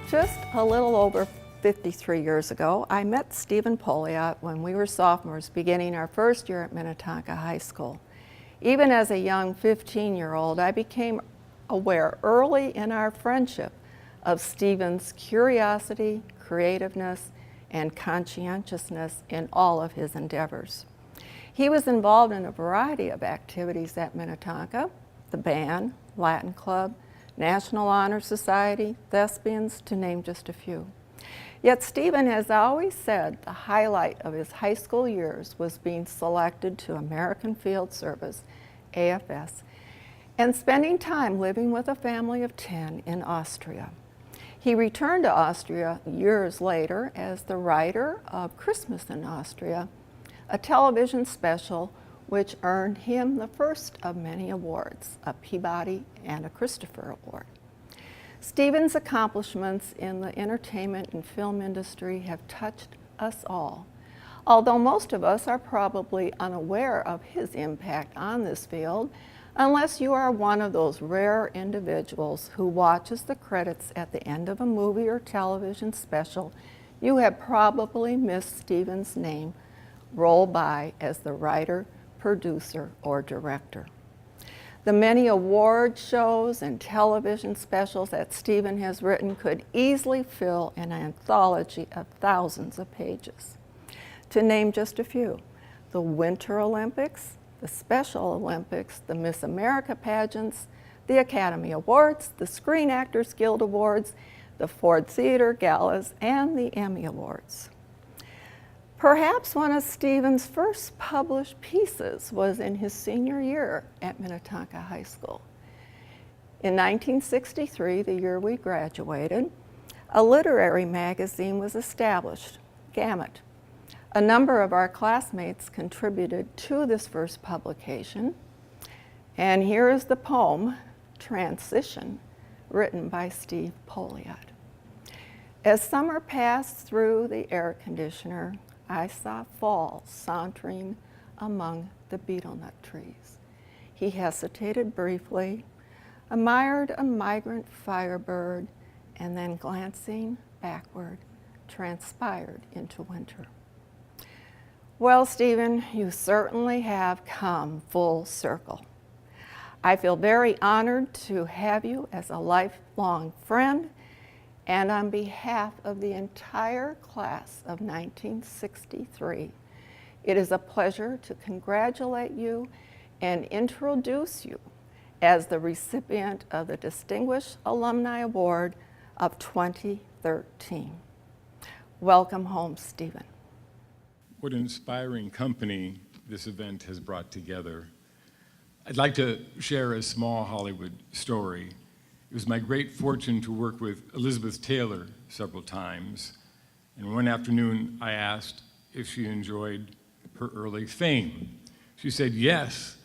Just a little over 53 years ago, I met Stephen Pouliot when we were sophomores beginning our first year at Minnetonka High School. Even as a young 15-year-old, I became aware early in our friendship of Stephen's curiosity, creativeness, and conscientiousness in all of his endeavors. He was involved in a variety of activities at Minnetonka: the band, Latin Club, National Honor Society, Thespians, to name just a few. Yet Stephen has always said the highlight of his high school years was being selected to American Field Service, AFS, and spending time living with a family of 10 in Austria. He returned to Austria years later as the writer of Christmas in Austria, a television special which earned him the first of many awards, a Peabody and a Christopher Award. Stephen's accomplishments in the entertainment and film industry have touched us all, although most of us are probably unaware of his impact on this field, unless you are one of those rare individuals who watches the credits at the end of a movie or television special. You have probably missed Stephen's name roll by as the writer, producer, or director. The many award shows and television specials that Stephen has written could easily fill an anthology of thousands of pages. To name just a few: the Winter Olympics, the Special Olympics, the Miss America pageants, the Academy Awards, the Screen Actors Guild Awards, the Ford Theater Galas, and the Emmy Awards. Perhaps one of Stephen's first published pieces was in his senior year at Minnetonka High School. In 1963, the year we graduated, a literary magazine was established, Gamut. A number of our classmates contributed to this first publication, and here is the poem, Transition, written by Steve Pouliot. As summer passed through the air conditioner, I saw fall sauntering among the betel nut trees. He hesitated briefly, admired a migrant firebird, and then glancing backward, transpired into winter. Well, Stephen, you certainly have come full circle. I feel very honored to have you as a lifelong friend, and on behalf of the entire class of 1963, it is a pleasure to congratulate you and introduce you as the recipient of the Distinguished Alumni Award of 2013. Welcome home, Stephen. What an inspiring company this event has brought together. I'd like to share a small Hollywood story. It was my great fortune to work with Elizabeth Taylor several times, and one afternoon I asked if she enjoyed her early fame. She said yes,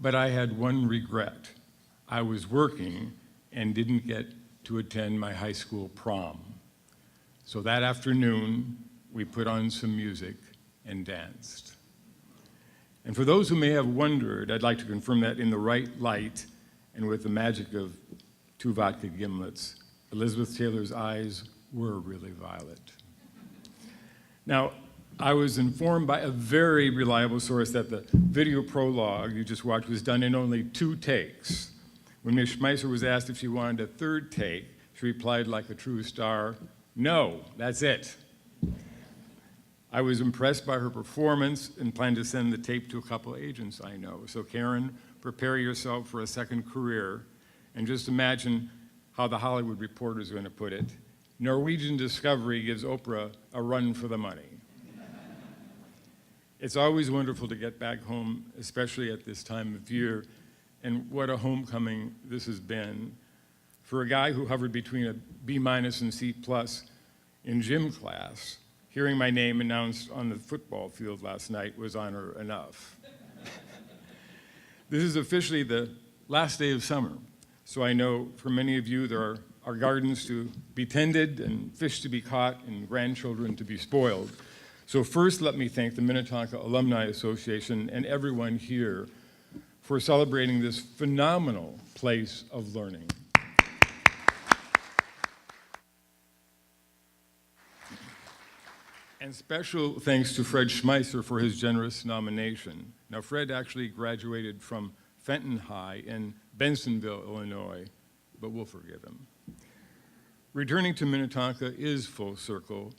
but I had one regret. I was working and didn't get to attend my high school prom. So that afternoon, we put on some music and danced. And for those who may have wondered, I'd like to confirm that in the right light and with the magic of 2 vodka gimlets, Elizabeth Taylor's eyes were really violet. Now, I was informed by a very reliable source that the video prologue you just watched was done in only 2 takes. When Ms. Schmeisser was asked if she wanted a 3rd take, she replied like a true star, "No, that's it." I was impressed by her performance and plan to send the tape to a couple agents I know. So Karen, prepare yourself for a second career. And just imagine how the Hollywood Reporter is going to put it. Norwegian Discovery gives Oprah a run for the money. It's always wonderful to get back home, especially at this time of year. And what a homecoming this has been. For a guy who hovered between a B- and C+ in gym class, hearing my name announced on the football field last night was honor enough. This is officially the last day of summer. So I know for many of you there are gardens to be tended and fish to be caught and grandchildren to be spoiled. So first let me thank the Minnetonka Alumni Association and everyone here for celebrating this phenomenal place of learning. And special thanks to Fred Schmeisser for his generous nomination. Now, Fred actually graduated from Fenton High in Bensonville, Illinois, but we'll forgive him. Returning to Minnetonka is full circle,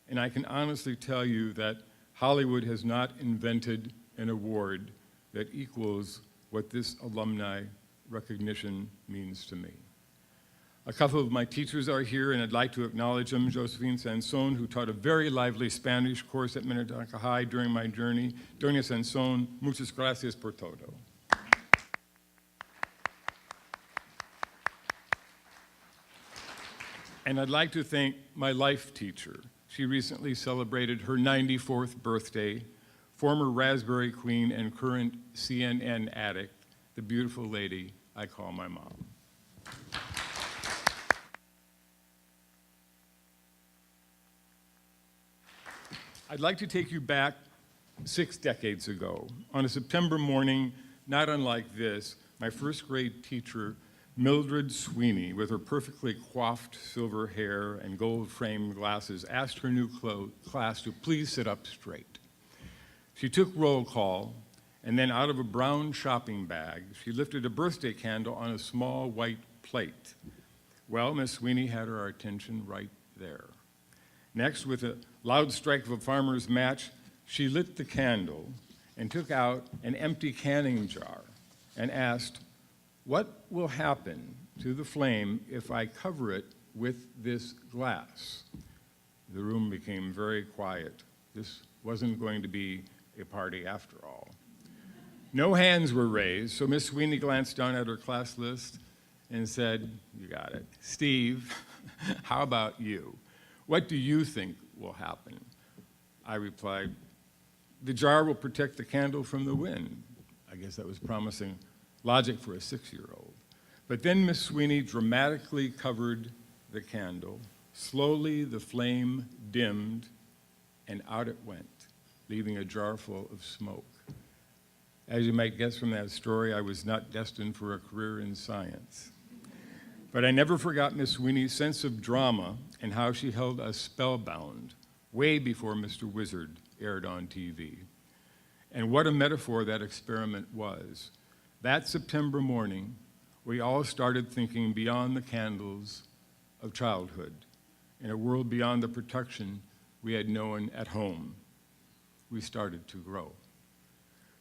and I can honestly tell you that Hollywood has not invented an award that equals what this alumni recognition means to me. A couple of my teachers are here, and I'd like to acknowledge them. Josephine Sansón, who taught a very lively Spanish course at Minnetonka High during my journey. Doña Sansón, muchas gracias por todo. And I'd like to thank my life teacher. She recently celebrated her 94th birthday, former Raspberry Queen and current CNN addict, the beautiful lady I call my mom. I'd like to take you back 6 decades ago. On a September morning, not unlike this, my first grade teacher, Mildred Sweeney, with her perfectly coiffed silver hair and gold-framed glasses, asked her new class to please sit up straight. She took roll call, and then out of a brown shopping bag, she lifted a birthday candle on a small white plate. Well, Miss Sweeney had our attention right there. Next, with a loud strike of a farmer's match, she lit the candle and took out an empty canning jar and asked, "What will happen to the flame if I cover it with this glass?" The room became very quiet. This wasn't going to be a party after all. No hands were raised, so Miss Sweeney glanced down at her class list and said, "You got it. Steve, how about you? What do you think will happen?" I replied, "The jar will protect the candle from the wind." I guess that was promising logic for a 6-year-old. But then Miss Sweeney dramatically covered the candle. Slowly, the flame dimmed, and out it went, leaving a jar full of smoke. As you might guess from that story, I was not destined for a career in science. But I never forgot Miss Sweeney's sense of drama and how she held us spellbound way before Mr. Wizard aired on TV. And what a metaphor that experiment was. That September morning, we all started thinking beyond the candles of childhood, in a world beyond the protection we had known at home. We started to grow.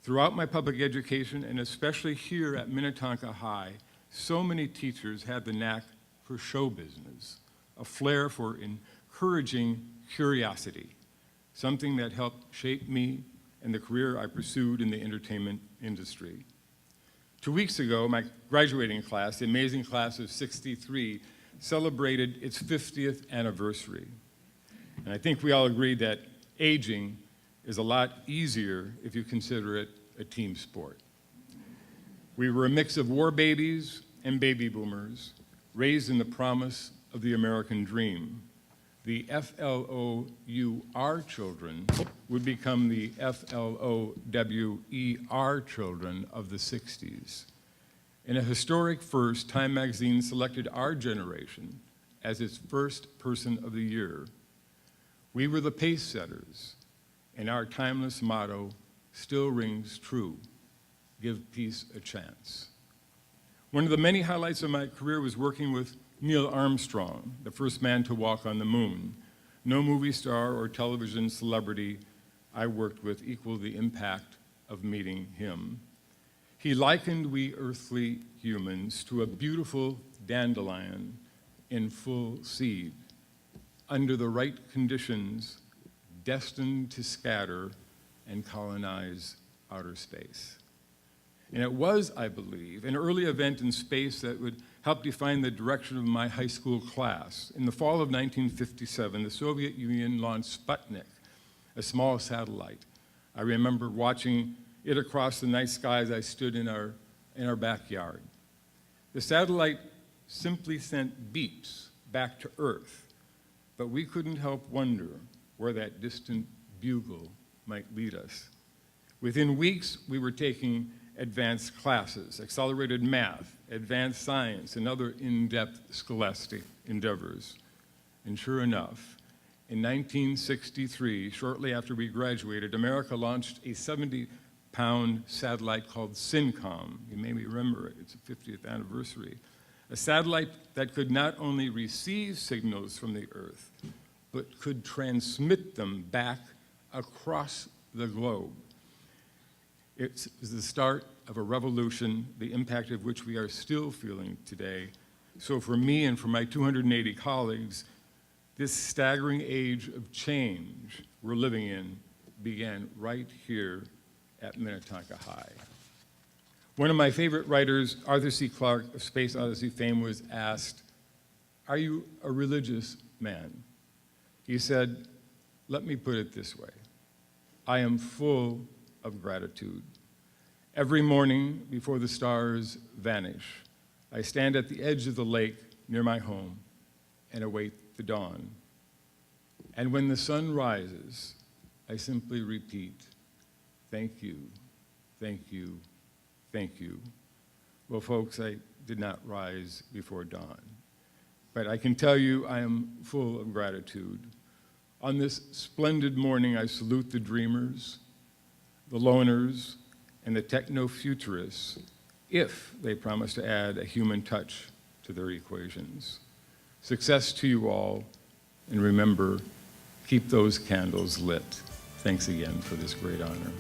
Throughout my public education, and especially here at Minnetonka High, so many teachers had the knack for show business, a flair for encouraging curiosity, something that helped shape me and the career I pursued in the entertainment industry. 2 weeks ago, my graduating class, the amazing class of '63, celebrated its 50th anniversary. And I think we all agreed that aging is a lot easier if you consider it a team sport. We were a mix of war babies and baby boomers, raised in the promise of the American dream. The FLOUR children would become the FLOWER children of the 60s. In a historic first, Time magazine selected our generation as its first person of the year. We were the pace setters, and our timeless motto still rings true: give peace a chance. One of the many highlights of my career was working with Neil Armstrong, the first man to walk on the moon. No movie star or television celebrity I worked with equaled the impact of meeting him. He likened we earthly humans to a beautiful dandelion in full seed, under the right conditions, destined to scatter and colonize outer space. And it was, I believe, an early event in space that would help define the direction of my high school class. In the fall of 1957, the Soviet Union launched Sputnik, a small satellite. I remember watching it across the night sky as I stood in our backyard. The satellite simply sent beeps back to Earth, but we couldn't help wonder where that distant bugle might lead us. Within weeks, we were taking advanced classes, accelerated math, advanced science, and other in-depth scholastic endeavors. And sure enough, In 1963, shortly after we graduated, America launched a 70-pound satellite called SYNCOM. You may remember it, it's the 50th anniversary. A satellite that could not only receive signals from the Earth, but could transmit them back across the globe. It was the start of a revolution, the impact of which we are still feeling today. So for me and for my 280 colleagues, this staggering age of change we're living in began right here at Minnetonka High. One of my favorite writers, Arthur C. Clarke of Space Odyssey fame, was asked, "Are you a religious man?" He said, "Let me put it this way. I am full of gratitude. Every morning before the stars vanish, I stand at the edge of the lake near my home and await the dawn. And when the sun rises, I simply repeat, thank you, thank you, thank you." Well, folks, I did not rise before dawn, but I can tell you I am full of gratitude. On this splendid morning, I salute the dreamers, the loners, and the techno-futurists, if they promise to add a human touch to their equations. Success to you all, and remember, keep those candles lit. Thanks again for this great honor.